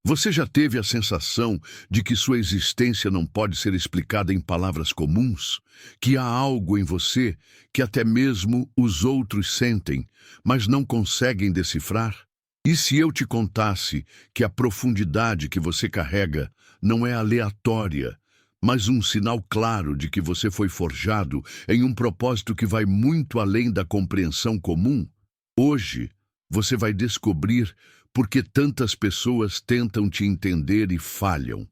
Você já teve a sensação de que sua existência não pode ser explicada em palavras comuns? Que há algo em você que até mesmo os outros sentem, mas não conseguem decifrar? E se eu te contasse que a profundidade que você carrega não é aleatória, mas um sinal claro de que você foi forjado em um propósito que vai muito além da compreensão comum? Hoje, você vai descobrir por que tantas pessoas tentam te entender e falham.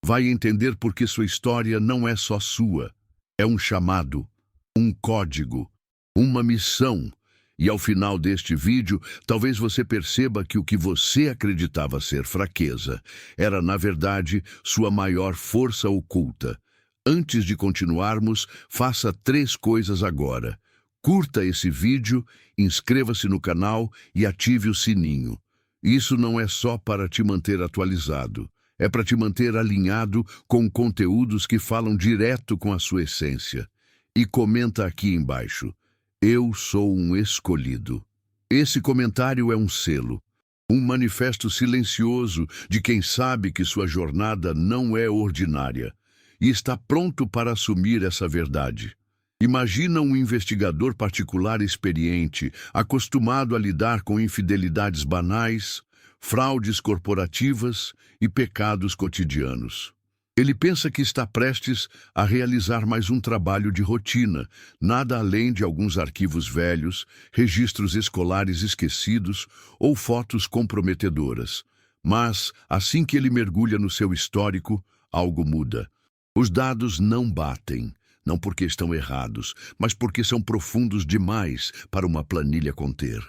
Vai entender por que sua história não é só sua. É um chamado, um código, uma missão. E ao final deste vídeo, talvez você perceba que o que você acreditava ser fraqueza era, na verdade, sua maior força oculta. Antes de continuarmos, faça 3 coisas agora. Curta esse vídeo, inscreva-se no canal e ative o sininho. Isso não é só para te manter atualizado, é para te manter alinhado com conteúdos que falam direto com a sua essência. E comenta aqui embaixo: eu sou um escolhido. Esse comentário é um selo, um manifesto silencioso de quem sabe que sua jornada não é ordinária e está pronto para assumir essa verdade. Imagina um investigador particular experiente, acostumado a lidar com infidelidades banais, fraudes corporativas e pecados cotidianos. Ele pensa que está prestes a realizar mais um trabalho de rotina, nada além de alguns arquivos velhos, registros escolares esquecidos ou fotos comprometedoras. Mas, assim que ele mergulha no seu histórico, algo muda. Os dados não batem. Não porque estão errados, mas porque são profundos demais para uma planilha conter.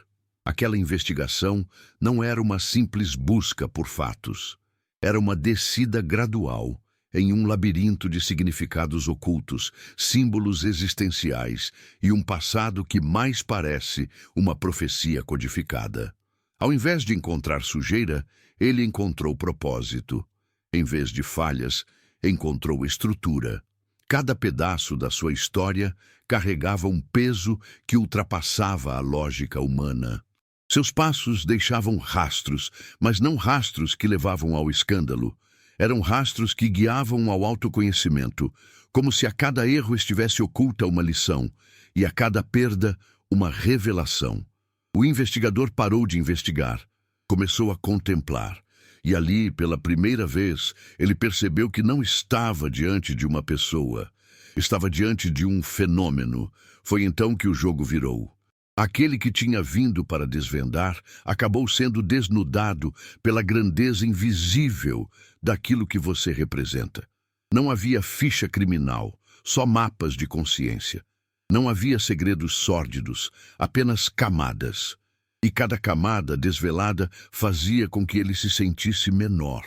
Aquela investigação não era uma simples busca por fatos. Era uma descida gradual em um labirinto de significados ocultos, símbolos existenciais e um passado que mais parece uma profecia codificada. Ao invés de encontrar sujeira, ele encontrou propósito. Em vez de falhas, encontrou estrutura. Cada pedaço da sua história carregava um peso que ultrapassava a lógica humana. Seus passos deixavam rastros, mas não rastros que levavam ao escândalo. Eram rastros que guiavam ao autoconhecimento, como se a cada erro estivesse oculta uma lição, e a cada perda, uma revelação. O investigador parou de investigar, começou a contemplar. E ali, pela primeira vez, ele percebeu que não estava diante de uma pessoa. Estava diante de um fenômeno. Foi então que o jogo virou. Aquele que tinha vindo para desvendar acabou sendo desnudado pela grandeza invisível daquilo que você representa. Não havia ficha criminal, só mapas de consciência. Não havia segredos sórdidos, apenas camadas. E cada camada desvelada fazia com que ele se sentisse menor.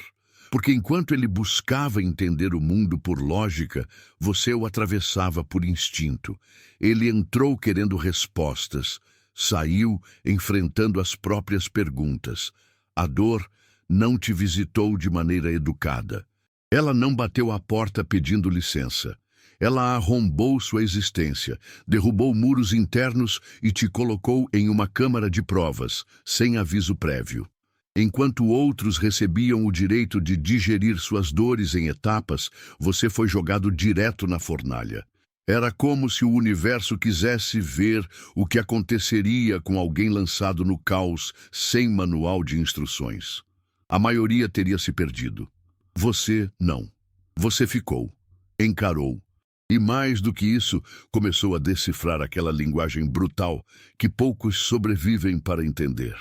Porque enquanto ele buscava entender o mundo por lógica, você o atravessava por instinto. Ele entrou querendo respostas, saiu enfrentando as próprias perguntas. A dor não te visitou de maneira educada. Ela não bateu à porta pedindo licença. Ela arrombou sua existência, derrubou muros internos e te colocou em uma câmara de provas, sem aviso prévio. Enquanto outros recebiam o direito de digerir suas dores em etapas, você foi jogado direto na fornalha. Era como se o universo quisesse ver o que aconteceria com alguém lançado no caos, sem manual de instruções. A maioria teria se perdido. Você não. Você ficou, encarou. E mais do que isso, começou a decifrar aquela linguagem brutal que poucos sobrevivem para entender.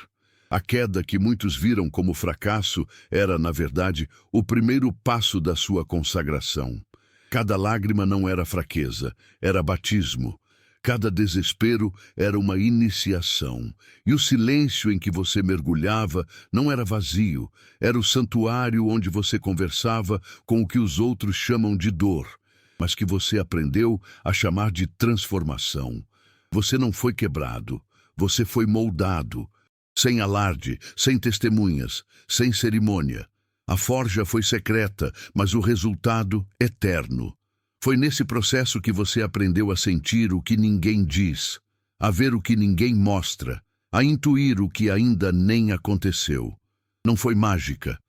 A queda que muitos viram como fracasso era, na verdade, o primeiro passo da sua consagração. Cada lágrima não era fraqueza, era batismo. Cada desespero era uma iniciação. E o silêncio em que você mergulhava não era vazio, era o santuário onde você conversava com o que os outros chamam de dor, mas que você aprendeu a chamar de transformação. Você não foi quebrado, você foi moldado, sem alarde, sem testemunhas, sem cerimônia. A forja foi secreta, mas o resultado eterno. Foi nesse processo que você aprendeu a sentir o que ninguém diz, a ver o que ninguém mostra, a intuir o que ainda nem aconteceu. Não foi mágica,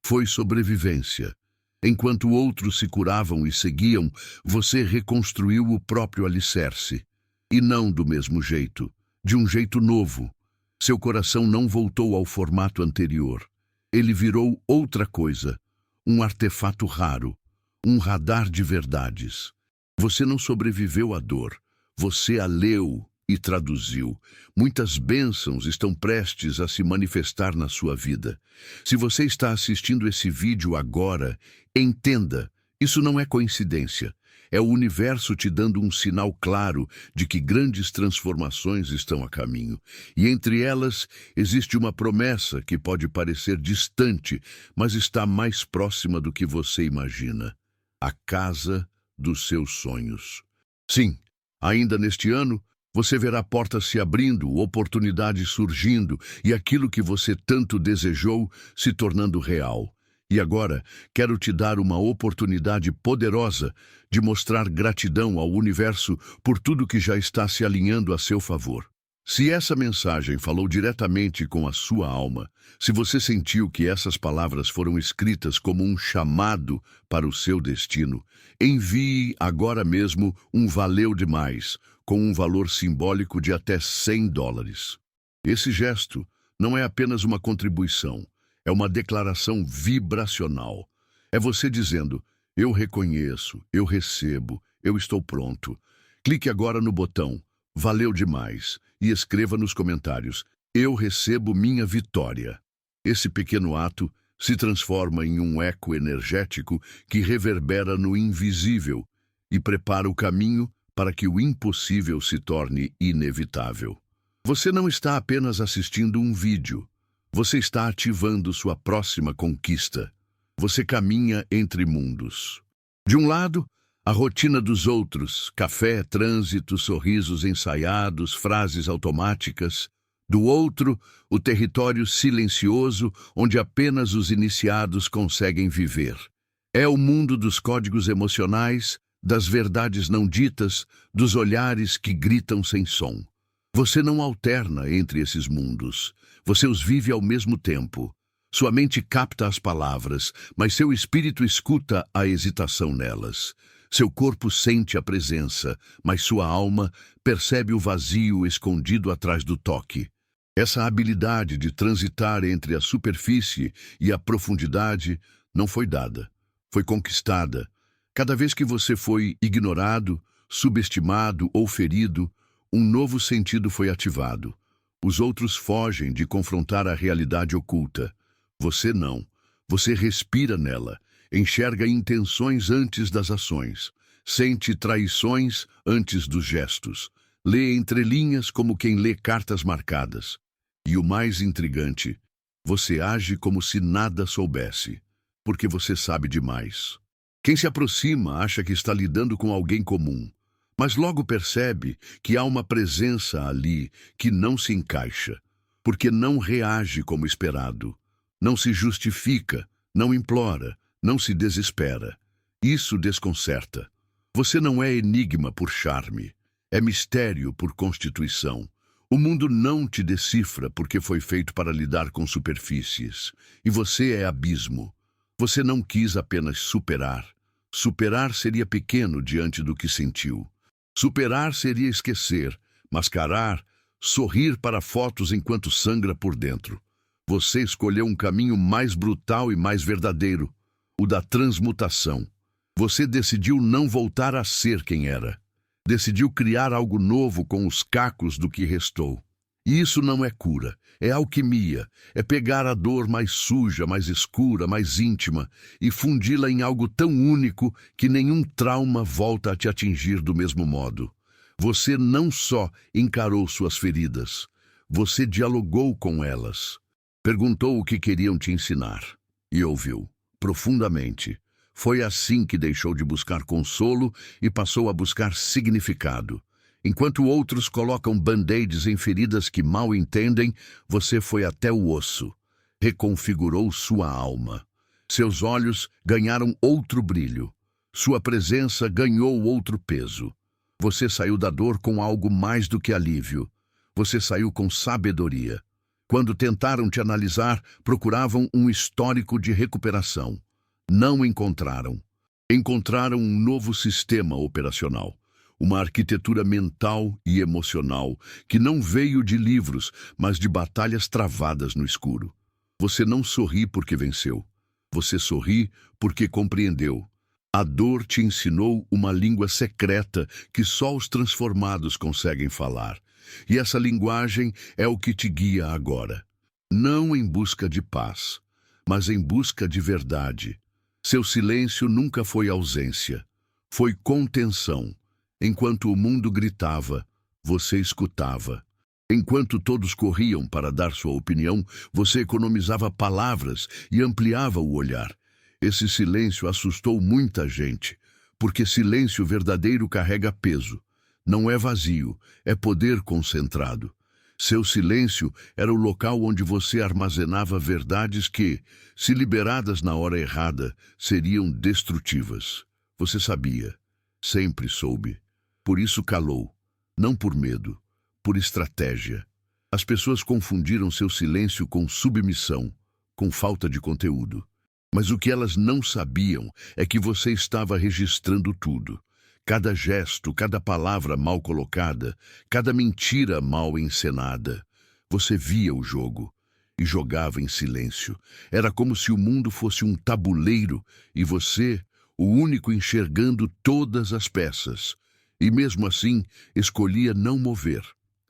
Foi sobrevivência. Enquanto outros se curavam e seguiam, você reconstruiu o próprio alicerce. E não do mesmo jeito, de um jeito novo. Seu coração não voltou ao formato anterior. Ele virou outra coisa, um artefato raro, um radar de verdades. Você não sobreviveu à dor, você a leu e traduziu. Muitas bênçãos estão prestes a se manifestar na sua vida. Se você está assistindo esse vídeo agora, entenda, isso não é coincidência. É o universo te dando um sinal claro de que grandes transformações estão a caminho. E entre elas, existe uma promessa que pode parecer distante, mas está mais próxima do que você imagina. A casa dos seus sonhos. Sim, ainda neste ano, você verá portas se abrindo, oportunidades surgindo e aquilo que você tanto desejou se tornando real. E agora, quero te dar uma oportunidade poderosa de mostrar gratidão ao universo por tudo que já está se alinhando a seu favor. Se essa mensagem falou diretamente com a sua alma, se você sentiu que essas palavras foram escritas como um chamado para o seu destino, envie agora mesmo um valeu demais, com um valor simbólico de até $100. Esse gesto não é apenas uma contribuição, é uma declaração vibracional. É você dizendo, eu reconheço, eu recebo, eu estou pronto. Clique agora no botão, valeu demais, e escreva nos comentários, eu recebo minha vitória. Esse pequeno ato se transforma em um eco energético que reverbera no invisível e prepara o caminho para que o impossível se torne inevitável. Você não está apenas assistindo um vídeo, você está ativando sua próxima conquista. Você caminha entre mundos. De um lado, a rotina dos outros, café, trânsito, sorrisos ensaiados, frases automáticas. Do outro, o território silencioso onde apenas os iniciados conseguem viver. É o mundo dos códigos emocionais, das verdades não ditas, dos olhares que gritam sem som. Você não alterna entre esses mundos. Você os vive ao mesmo tempo. Sua mente capta as palavras, mas seu espírito escuta a hesitação nelas. Seu corpo sente a presença, mas sua alma percebe o vazio escondido atrás do toque. Essa habilidade de transitar entre a superfície e a profundidade não foi dada, foi conquistada. Cada vez que você foi ignorado, subestimado ou ferido, um novo sentido foi ativado. Os outros fogem de confrontar a realidade oculta. Você não. Você respira nela, enxerga intenções antes das ações, sente traições antes dos gestos, lê entrelinhas como quem lê cartas marcadas. E o mais intrigante, você age como se nada soubesse, porque você sabe demais. Quem se aproxima acha que está lidando com alguém comum, mas logo percebe que há uma presença ali que não se encaixa, porque não reage como esperado, não se justifica, não implora, não se desespera. Isso desconcerta. Você não é enigma por charme, é mistério por constituição. O mundo não te decifra porque foi feito para lidar com superfícies, e você é abismo. Você não quis apenas superar. Superar seria pequeno diante do que sentiu. Superar seria esquecer, mascarar, sorrir para fotos enquanto sangra por dentro. Você escolheu um caminho mais brutal e mais verdadeiro, o da transmutação. Você decidiu não voltar a ser quem era. Decidiu criar algo novo com os cacos do que restou. E isso não é cura, é alquimia, é pegar a dor mais suja, mais escura, mais íntima e fundi-la em algo tão único que nenhum trauma volta a te atingir do mesmo modo. Você não só encarou suas feridas, você dialogou com elas. Perguntou o que queriam te ensinar e ouviu, profundamente. Foi assim que deixou de buscar consolo e passou a buscar significado. Enquanto outros colocam band-aids em feridas que mal entendem, você foi até o osso. Reconfigurou sua alma. Seus olhos ganharam outro brilho. Sua presença ganhou outro peso. Você saiu da dor com algo mais do que alívio. Você saiu com sabedoria. Quando tentaram te analisar, procuravam um histórico de recuperação. Não encontraram. Encontraram um novo sistema operacional, uma arquitetura mental e emocional que não veio de livros, mas de batalhas travadas no escuro. Você não sorri porque venceu. Você sorri porque compreendeu. A dor te ensinou uma língua secreta que só os transformados conseguem falar. E essa linguagem é o que te guia agora. Não em busca de paz, mas em busca de verdade. Seu silêncio nunca foi ausência. Foi contenção. Enquanto o mundo gritava, você escutava. Enquanto todos corriam para dar sua opinião, você economizava palavras e ampliava o olhar. Esse silêncio assustou muita gente, porque silêncio verdadeiro carrega peso. Não é vazio, é poder concentrado. Seu silêncio era o local onde você armazenava verdades que, se liberadas na hora errada, seriam destrutivas. Você sabia, sempre soube. Por isso calou, não por medo, por estratégia. As pessoas confundiram seu silêncio com submissão, com falta de conteúdo. Mas o que elas não sabiam é que você estava registrando tudo. Cada gesto, cada palavra mal colocada, cada mentira mal encenada. Você via o jogo e jogava em silêncio. Era como se o mundo fosse um tabuleiro e você, o único enxergando todas as peças. E mesmo assim, escolhia não mover.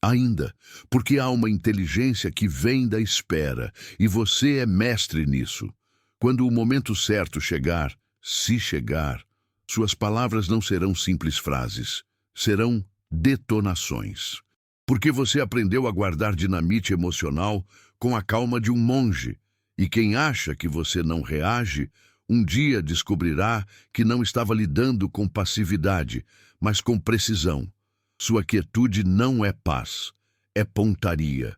Ainda, porque há uma inteligência que vem da espera e você é mestre nisso. Quando o momento certo chegar, se chegar, suas palavras não serão simples frases, serão detonações. Porque você aprendeu a guardar dinamite emocional com a calma de um monge, e quem acha que você não reage, um dia descobrirá que não estava lidando com passividade, mas com precisão. Sua quietude não é paz, é pontaria.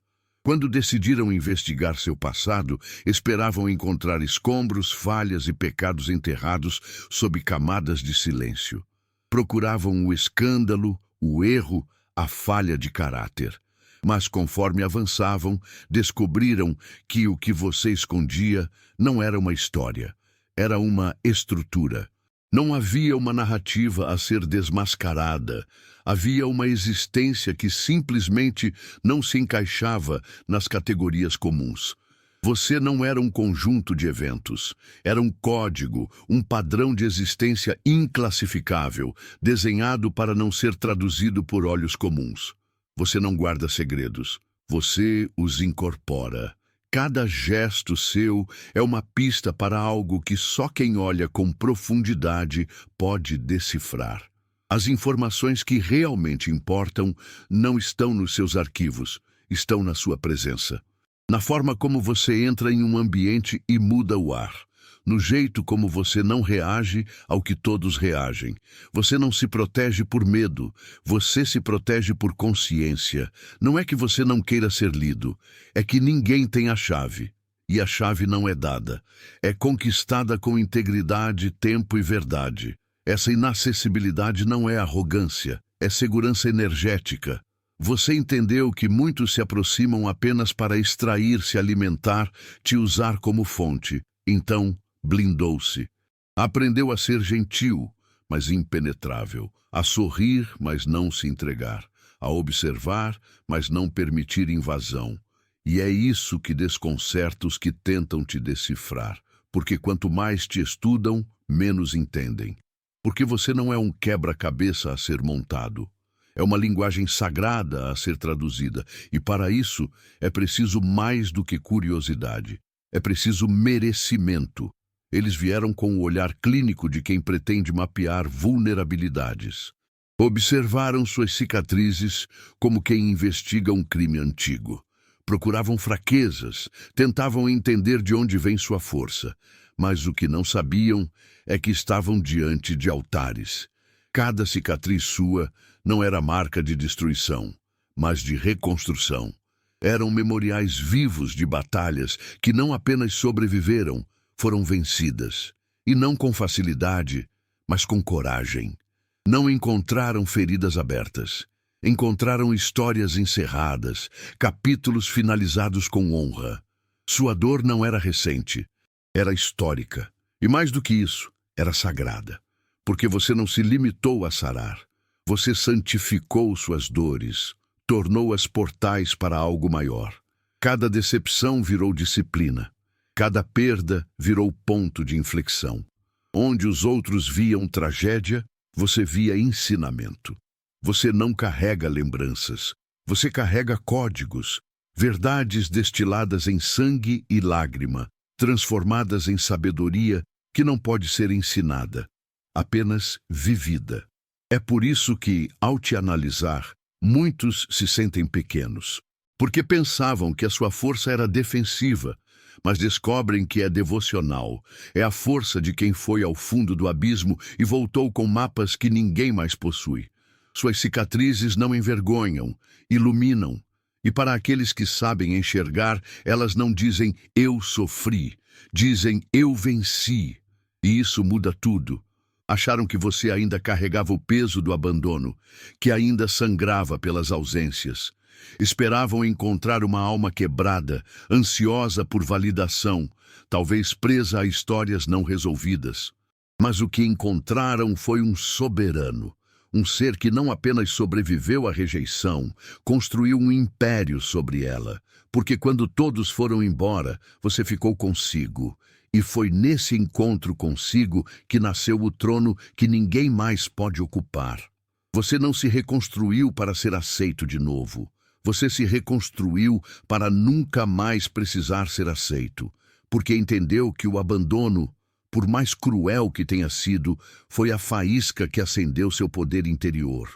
Quando decidiram investigar seu passado, esperavam encontrar escombros, falhas e pecados enterrados sob camadas de silêncio. Procuravam o escândalo, o erro, a falha de caráter. Mas conforme avançavam, descobriram que o que você escondia não era uma história, era uma estrutura. Não havia uma narrativa a ser desmascarada. Havia uma existência que simplesmente não se encaixava nas categorias comuns. Você não era um conjunto de eventos. Era um código, um padrão de existência inclassificável, desenhado para não ser traduzido por olhos comuns. Você não guarda segredos. Você os incorpora. Cada gesto seu é uma pista para algo que só quem olha com profundidade pode decifrar. As informações que realmente importam não estão nos seus arquivos, estão na sua presença. Na forma como você entra em um ambiente e muda o ar. No jeito como você não reage ao que todos reagem. Você não se protege por medo, você se protege por consciência. Não é que você não queira ser lido, é que ninguém tem a chave. E a chave não é dada. É conquistada com integridade, tempo e verdade. Essa inacessibilidade não é arrogância, é segurança energética. Você entendeu que muitos se aproximam apenas para extrair, se alimentar, te usar como fonte. Então, blindou-se. Aprendeu a ser gentil, mas impenetrável. A sorrir, mas não se entregar. A observar, mas não permitir invasão. E é isso que desconcerta os que tentam te decifrar. Porque quanto mais te estudam, menos entendem. Porque você não é um quebra-cabeça a ser montado. É uma linguagem sagrada a ser traduzida. E para isso, é preciso mais do que curiosidade. É preciso merecimento. Eles vieram com o olhar clínico de quem pretende mapear vulnerabilidades. Observaram suas cicatrizes como quem investiga um crime antigo. Procuravam fraquezas, tentavam entender de onde vem sua força. Mas o que não sabiam é que estavam diante de altares. Cada cicatriz sua não era marca de destruição, mas de reconstrução. Eram memoriais vivos de batalhas que não apenas sobreviveram, foram vencidas. E não com facilidade, mas com coragem. Não encontraram feridas abertas. Encontraram histórias encerradas, capítulos finalizados com honra. Sua dor não era recente, era histórica. E mais do que isso, era sagrada. Porque você não se limitou a sarar. Você santificou suas dores, tornou-as portais para algo maior. Cada decepção virou disciplina. Cada perda virou ponto de inflexão. Onde os outros viam tragédia, você via ensinamento. Você não carrega lembranças, você carrega códigos, verdades destiladas em sangue e lágrima, transformadas em sabedoria que não pode ser ensinada, apenas vivida. É por isso que, ao te analisar, muitos se sentem pequenos, porque pensavam que a sua força era defensiva, mas descobrem que é devocional, é a força de quem foi ao fundo do abismo e voltou com mapas que ninguém mais possui. Suas cicatrizes não envergonham, iluminam. E para aqueles que sabem enxergar, elas não dizem eu sofri, dizem eu venci. E isso muda tudo. Acharam que você ainda carregava o peso do abandono, que ainda sangrava pelas ausências. Esperavam encontrar uma alma quebrada, ansiosa por validação, talvez presa a histórias não resolvidas. Mas o que encontraram foi um soberano. Um ser que não apenas sobreviveu à rejeição, construiu um império sobre ela. Porque quando todos foram embora, você ficou consigo. E foi nesse encontro consigo que nasceu o trono que ninguém mais pode ocupar. Você não se reconstruiu para ser aceito de novo. Você se reconstruiu para nunca mais precisar ser aceito. Porque entendeu que o abandono, por mais cruel que tenha sido, foi a faísca que acendeu seu poder interior.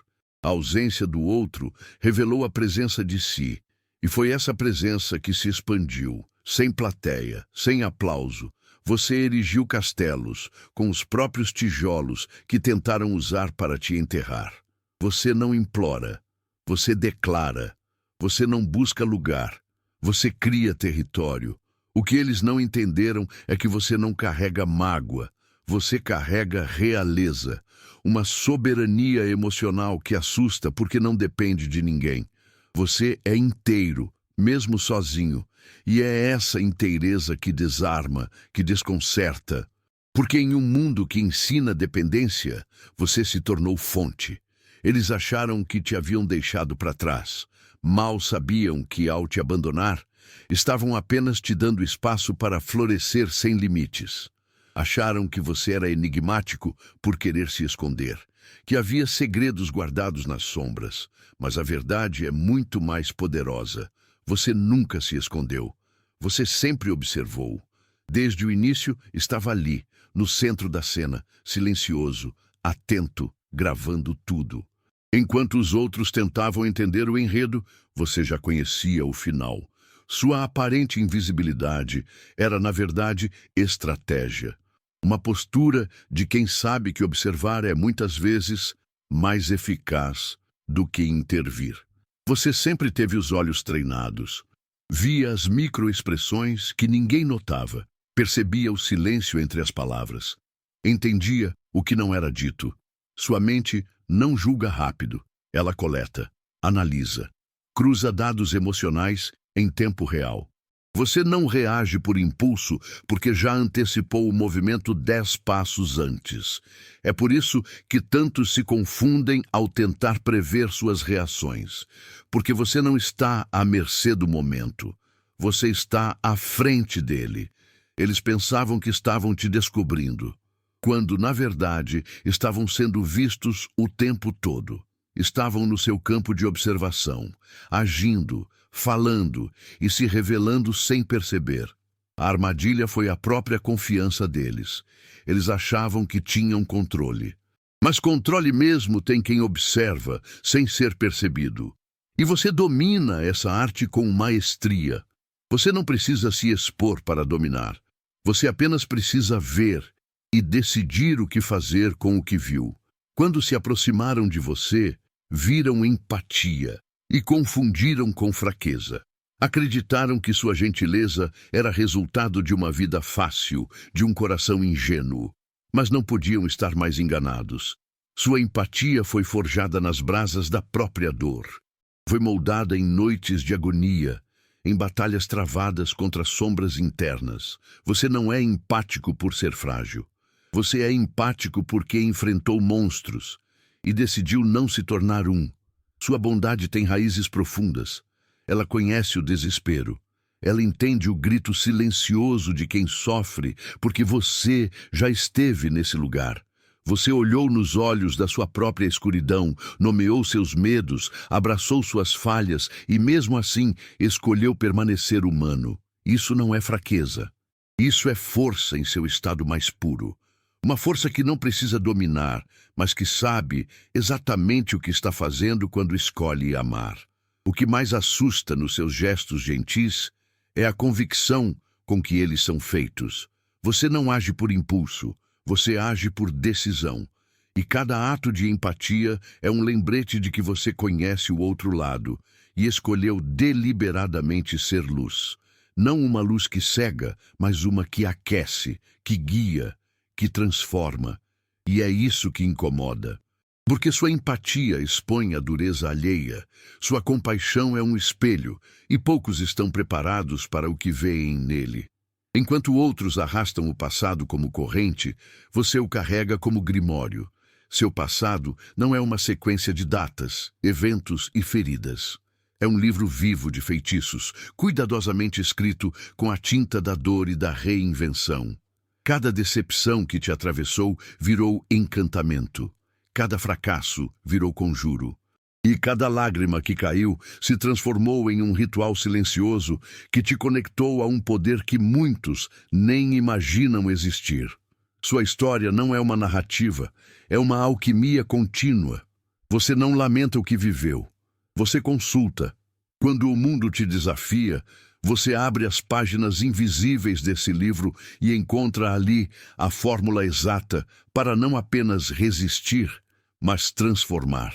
A ausência do outro revelou a presença de si, e foi essa presença que se expandiu, sem plateia, sem aplauso. Você erigiu castelos, com os próprios tijolos que tentaram usar para te enterrar. Você não implora, você declara, você não busca lugar, você cria território. O que eles não entenderam é que você não carrega mágoa, você carrega realeza, uma soberania emocional que assusta porque não depende de ninguém. Você é inteiro, mesmo sozinho, e é essa inteireza que desarma, que desconcerta. Porque em um mundo que ensina dependência, você se tornou fonte. Eles acharam que te haviam deixado para trás. Mal sabiam que, ao te abandonar, estavam apenas te dando espaço para florescer sem limites. Acharam que você era enigmático por querer se esconder, que havia segredos guardados nas sombras, mas a verdade é muito mais poderosa. Você nunca se escondeu. Você sempre observou. Desde o início, estava ali, no centro da cena, silencioso, atento, gravando tudo. Enquanto os outros tentavam entender o enredo, você já conhecia o final. Sua aparente invisibilidade era, na verdade, estratégia. Uma postura de quem sabe que observar é, muitas vezes, mais eficaz do que intervir. Você sempre teve os olhos treinados. Via as microexpressões que ninguém notava. Percebia o silêncio entre as palavras. Entendia o que não era dito. Sua mente não julga rápido. Ela coleta, analisa, cruza dados emocionais em tempo real. Você não reage por impulso porque já antecipou o movimento 10 passos antes. É por isso que tantos se confundem ao tentar prever suas reações. Porque você não está à mercê do momento. Você está à frente dele. Eles pensavam que estavam te descobrindo, quando, na verdade, estavam sendo vistos o tempo todo. Estavam no seu campo de observação, agindo, falando e se revelando sem perceber. A armadilha foi a própria confiança deles. Eles achavam que tinham controle. Mas controle mesmo tem quem observa, sem ser percebido. E você domina essa arte com maestria. Você não precisa se expor para dominar. Você apenas precisa ver e decidir o que fazer com o que viu. Quando se aproximaram de você, viram empatia e confundiram com fraqueza. Acreditaram que sua gentileza era resultado de uma vida fácil, de um coração ingênuo. Mas não podiam estar mais enganados. Sua empatia foi forjada nas brasas da própria dor. Foi moldada em noites de agonia, em batalhas travadas contra sombras internas. Você não é empático por ser frágil. Você é empático porque enfrentou monstros e decidiu não se tornar um. Sua bondade tem raízes profundas. Ela conhece o desespero. Ela entende o grito silencioso de quem sofre, porque você já esteve nesse lugar. Você olhou nos olhos da sua própria escuridão, nomeou seus medos, abraçou suas falhas e, mesmo assim, escolheu permanecer humano. Isso não é fraqueza. Isso é força em seu estado mais puro. Uma força que não precisa dominar, mas que sabe exatamente o que está fazendo quando escolhe amar. O que mais assusta nos seus gestos gentis é a convicção com que eles são feitos. Você não age por impulso. Você age por decisão. E cada ato de empatia é um lembrete de que você conhece o outro lado e escolheu deliberadamente ser luz. Não uma luz que cega, mas uma que aquece, que guia, que transforma. E é isso que incomoda. Porque sua empatia expõe a dureza alheia, sua compaixão é um espelho, e poucos estão preparados para o que veem nele. Enquanto outros arrastam o passado como corrente, você o carrega como grimório. Seu passado não é uma sequência de datas, eventos e feridas. É um livro vivo de feitiços, cuidadosamente escrito com a tinta da dor e da reinvenção. Cada decepção que te atravessou virou encantamento. Cada fracasso virou conjuro. E cada lágrima que caiu se transformou em um ritual silencioso que te conectou a um poder que muitos nem imaginam existir. Sua história não é uma narrativa, é uma alquimia contínua. Você não lamenta o que viveu. Você consulta. Quando o mundo te desafia, você abre as páginas invisíveis desse livro e encontra ali a fórmula exata para não apenas resistir, mas transformar.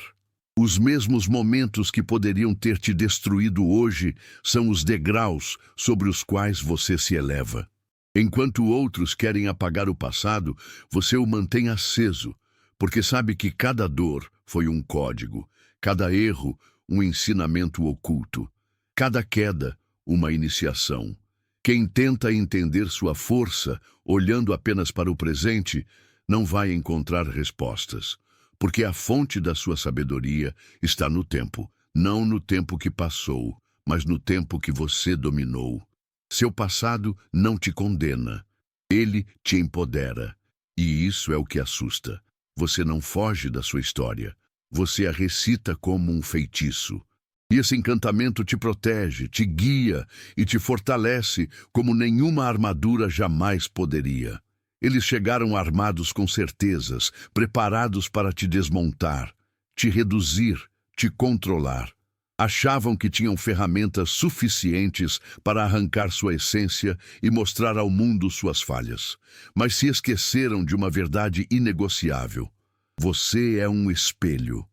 Os mesmos momentos que poderiam ter te destruído hoje são os degraus sobre os quais você se eleva. Enquanto outros querem apagar o passado, você o mantém aceso, porque sabe que cada dor foi um código, cada erro, um ensinamento oculto, cada queda, uma iniciação. Quem tenta entender sua força, olhando apenas para o presente, não vai encontrar respostas. Porque a fonte da sua sabedoria está no tempo, não no tempo que passou, mas no tempo que você dominou. Seu passado não te condena, ele te empodera. E isso é o que assusta. Você não foge da sua história, você a recita como um feitiço. E esse encantamento te protege, te guia e te fortalece como nenhuma armadura jamais poderia. Eles chegaram armados com certezas, preparados para te desmontar, te reduzir, te controlar. Achavam que tinham ferramentas suficientes para arrancar sua essência e mostrar ao mundo suas falhas. Mas se esqueceram de uma verdade inegociável. Você é um espelho.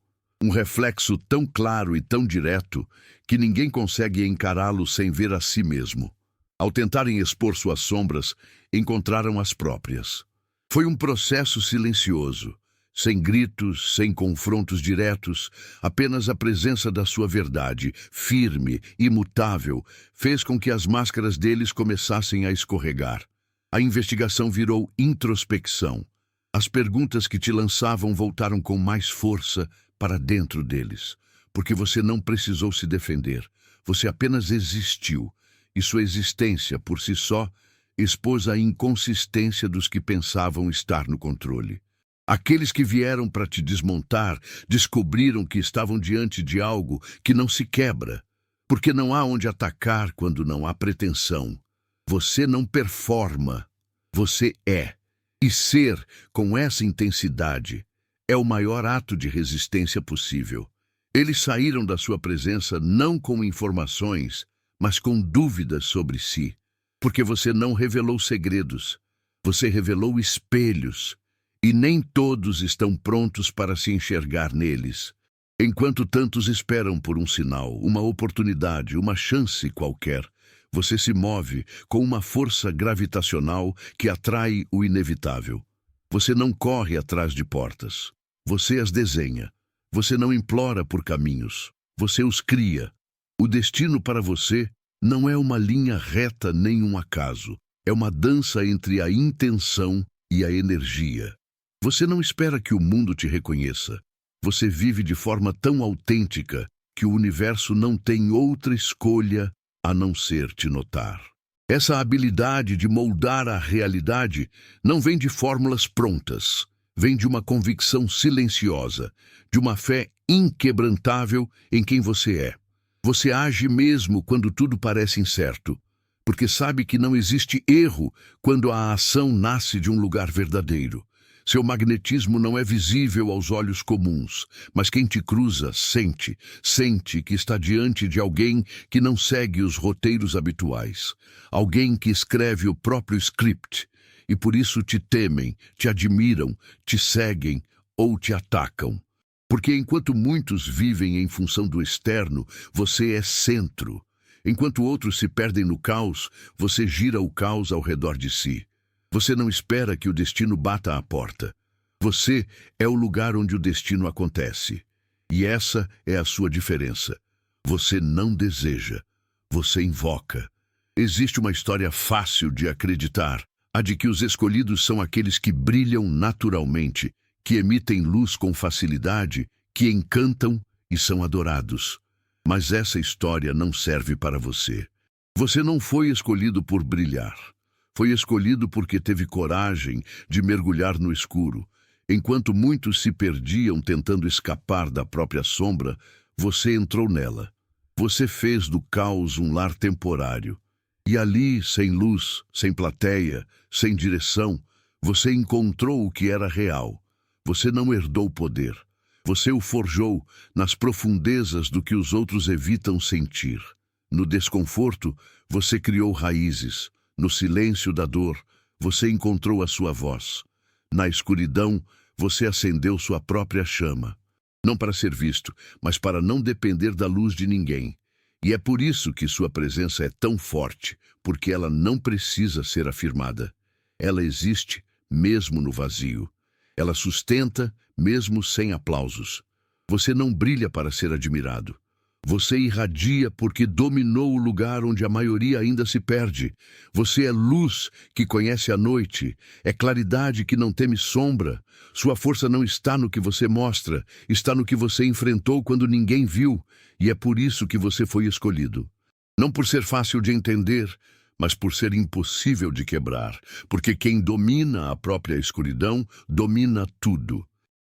Um reflexo tão claro e tão direto que ninguém consegue encará-lo sem ver a si mesmo. Ao tentarem expor suas sombras, encontraram as próprias. Foi um processo silencioso, sem gritos, sem confrontos diretos, apenas a presença da sua verdade, firme, imutável, fez com que as máscaras deles começassem a escorregar. A investigação virou introspecção. As perguntas que te lançavam voltaram com mais força para dentro deles, porque você não precisou se defender, você apenas existiu. E sua existência, por si só, expôs a inconsistência dos que pensavam estar no controle. Aqueles que vieram para te desmontar descobriram que estavam diante de algo que não se quebra, porque não há onde atacar quando não há pretensão. Você não performa, você é. E ser com essa intensidade é o maior ato de resistência possível. Eles saíram da sua presença não com informações, mas com dúvidas sobre si, porque você não revelou segredos, você revelou espelhos, e nem todos estão prontos para se enxergar neles. Enquanto tantos esperam por um sinal, uma oportunidade, uma chance qualquer, você se move com uma força gravitacional que atrai o inevitável. Você não corre atrás de portas, Você as desenha. Você não implora por caminhos. Você os cria. O destino para você não é uma linha reta nem um acaso. É uma dança entre a intenção e a energia. Você não espera que o mundo te reconheça. Você vive de forma tão autêntica que o universo não tem outra escolha a não ser te notar. Essa habilidade de moldar a realidade não vem de fórmulas prontas. Vem de uma convicção silenciosa, de uma fé inquebrantável em quem você é. Você age mesmo quando tudo parece incerto, porque sabe que não existe erro quando a ação nasce de um lugar verdadeiro. Seu magnetismo não é visível aos olhos comuns, mas quem te cruza sente que está diante de alguém que não segue os roteiros habituais, alguém que escreve o próprio script, e por isso te temem, te admiram, te seguem ou te atacam. Porque enquanto muitos vivem em função do externo, você é centro. Enquanto outros se perdem no caos, você gira o caos ao redor de si. Você não espera que o destino bata à porta. Você é o lugar onde o destino acontece. E essa é a sua diferença. Você não deseja, você invoca. Existe uma história fácil de acreditar, a de que os escolhidos são aqueles que brilham naturalmente, que emitem luz com facilidade, que encantam e são adorados. Mas essa história não serve para você. Você não foi escolhido por brilhar. Foi escolhido porque teve coragem de mergulhar no escuro. Enquanto muitos se perdiam tentando escapar da própria sombra, você entrou nela. Você fez do caos um lar temporário. E ali, sem luz, sem plateia, sem direção, você encontrou o que era real. Você não herdou poder. Você o forjou nas profundezas do que os outros evitam sentir. No desconforto, você criou raízes. No silêncio da dor, você encontrou a sua voz. Na escuridão, você acendeu sua própria chama. Não para ser visto, mas para não depender da luz de ninguém. E é por isso que sua presença é tão forte, porque ela não precisa ser afirmada. Ela existe mesmo no vazio. Ela sustenta mesmo sem aplausos. Você não brilha para ser admirado. Você irradia porque dominou o lugar onde a maioria ainda se perde. Você é luz que conhece a noite, é claridade que não teme sombra. Sua força não está no que você mostra, está no que você enfrentou quando ninguém viu, e é por isso que você foi escolhido. Não por ser fácil de entender, mas por ser impossível de quebrar, porque quem domina a própria escuridão domina tudo.